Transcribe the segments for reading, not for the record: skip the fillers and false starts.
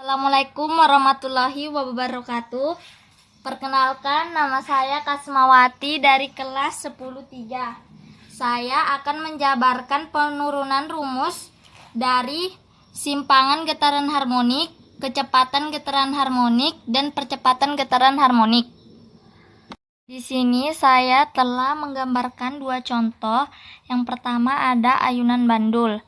Assalamualaikum warahmatullahi wabarakatuh. Perkenalkan, nama saya Kasmawati dari kelas 10-3. Saya akan menjabarkan penurunan rumus dari simpangan getaran harmonik, kecepatan getaran harmonik, dan percepatan getaran harmonik. Di sini saya telah menggambarkan dua contoh. Yang pertama ada ayunan bandul.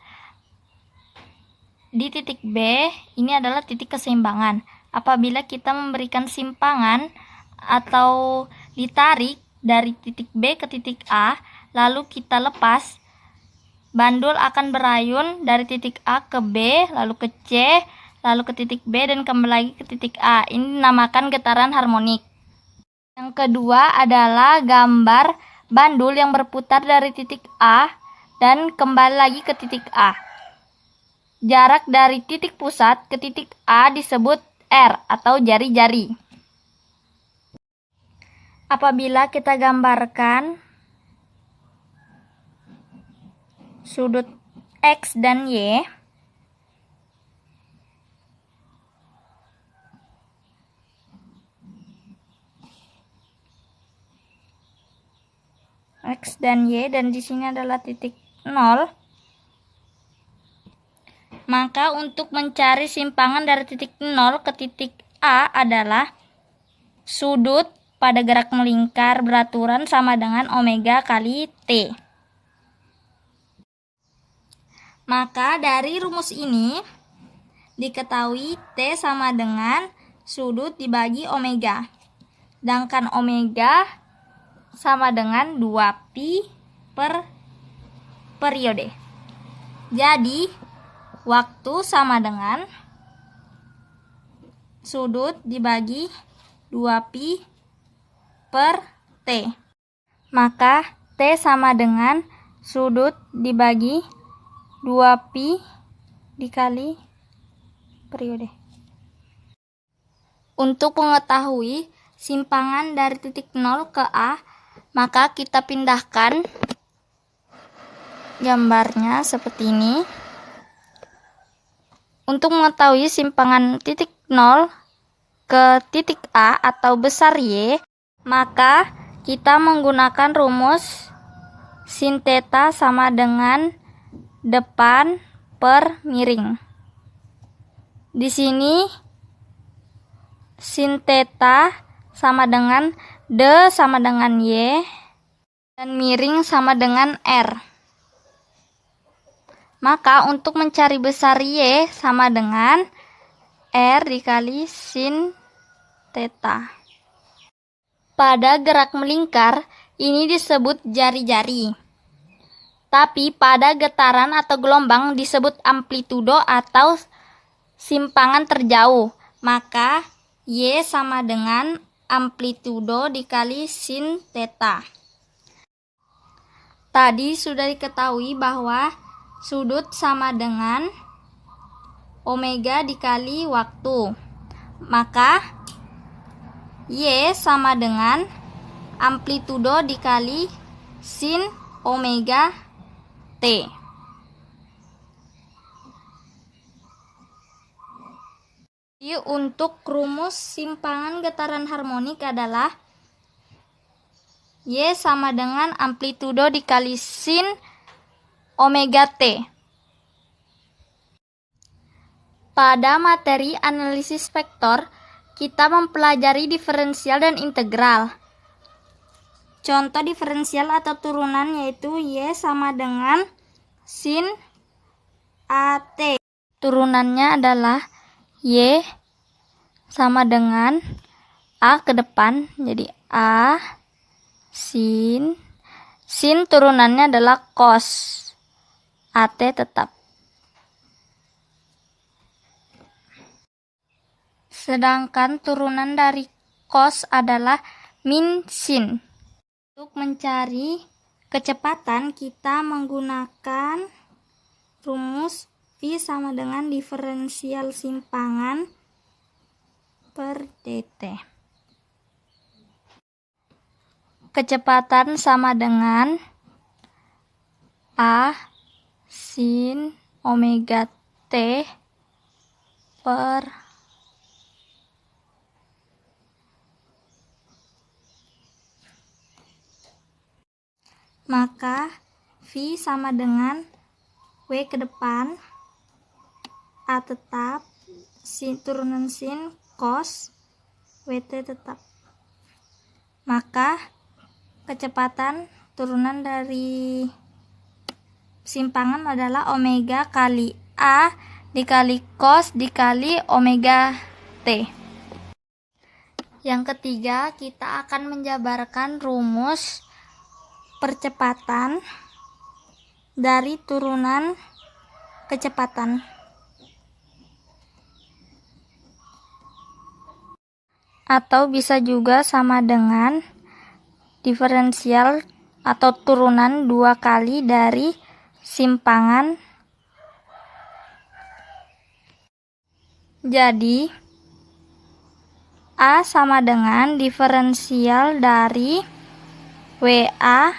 Di titik B, ini adalah titik keseimbangan. Apabila kita memberikan simpangan atau ditarik dari titik B ke titik A, lalu kita lepas, bandul akan berayun dari titik A ke B, lalu ke C, lalu ke titik B, dan kembali lagi ke titik A. Ini dinamakan getaran harmonik. Yang kedua adalah gambar bandul yang berputar dari titik A dan kembali lagi ke titik A. Jarak dari titik pusat ke titik A disebut R atau jari-jari. Apabila kita gambarkan sudut X dan Y, X dan Y, dan di sini adalah titik 0, maka untuk mencari simpangan dari titik 0 ke titik A adalah sudut pada gerak melingkar beraturan sama dengan omega kali T. Maka dari rumus ini diketahui T sama dengan sudut dibagi omega. Sedangkan omega sama dengan 2pi per periode. Jadi waktu sama dengan sudut dibagi 2pi per T. Maka T sama dengan sudut dibagi 2pi dikali periode. Untuk mengetahui simpangan dari titik 0 ke A, maka kita pindahkan gambarnya seperti ini. Untuk mengetahui simpangan titik 0 ke titik A atau besar Y, maka kita menggunakan rumus sin theta sama dengan depan per miring. Di sini sin theta sama dengan D sama dengan Y dan miring sama dengan R. Maka untuk mencari besar Y sama dengan R dikali sin theta. Pada gerak melingkar, ini disebut jari-jari. Tapi pada getaran atau gelombang disebut amplitudo atau simpangan terjauh. Maka Y sama dengan amplitudo dikali sin theta. Tadi sudah diketahui bahwa sudut sama dengan omega dikali waktu. Maka Y sama dengan amplitudo dikali sin omega T. Jadi untuk rumus simpangan getaran harmonik adalah Y sama dengan amplitudo dikali sin omega T. Pada materi analisis vektor, kita mempelajari diferensial dan integral. Contoh diferensial atau turunan yaitu Y sama dengan sin AT. Turunannya adalah Y sama dengan A ke depan, jadi A sin turunannya adalah cos. AT tetap. Sedangkan turunan dari cos adalah min sin. Untuk mencari kecepatan kita menggunakan rumus V sama dengan diferensial simpangan per dt. Kecepatan sama dengan A sin omega T per maka V sama dengan W ke depan, A tetap, turunan sin cos WT tetap. Maka kecepatan turunan dari simpangan adalah omega kali A dikali cos dikali omega T. Yang ketiga, kita akan menjabarkan rumus percepatan dari turunan kecepatan. Atau bisa juga sama dengan diferensial atau turunan 2 kali dari simpangan. Jadi A sama dengan diferensial dari WA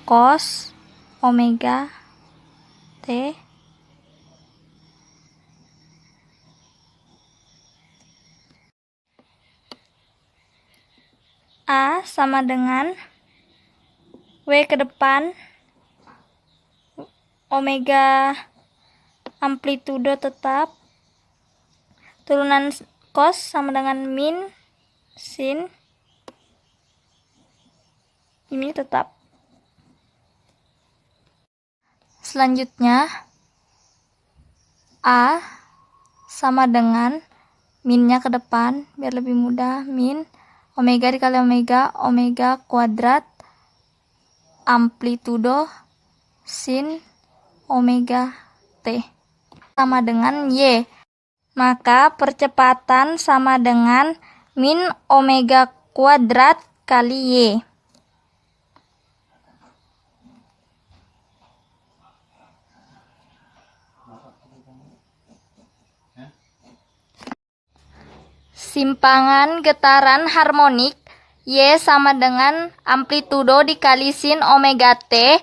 cos omega T A sama dengan W ke depan omega amplitudo tetap, turunan cos sama dengan min sin ini tetap. Selanjutnya A sama dengan minnya ke depan biar lebih mudah, min omega dikali omega kuadrat amplitudo sin omega T sama dengan Y. Maka percepatan sama dengan min omega kuadrat kali Y. Simpangan getaran harmonik Y sama dengan amplitudo dikali sin omega T,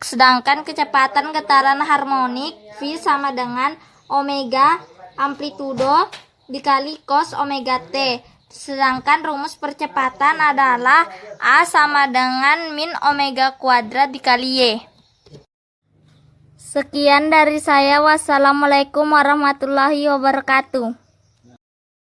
sedangkan kecepatan getaran harmonik V sama dengan omega amplitudo dikali cos omega T, sedangkan rumus percepatan adalah A sama dengan min omega kuadrat dikali Y. Sekian dari saya, wassalamualaikum warahmatullahi wabarakatuh.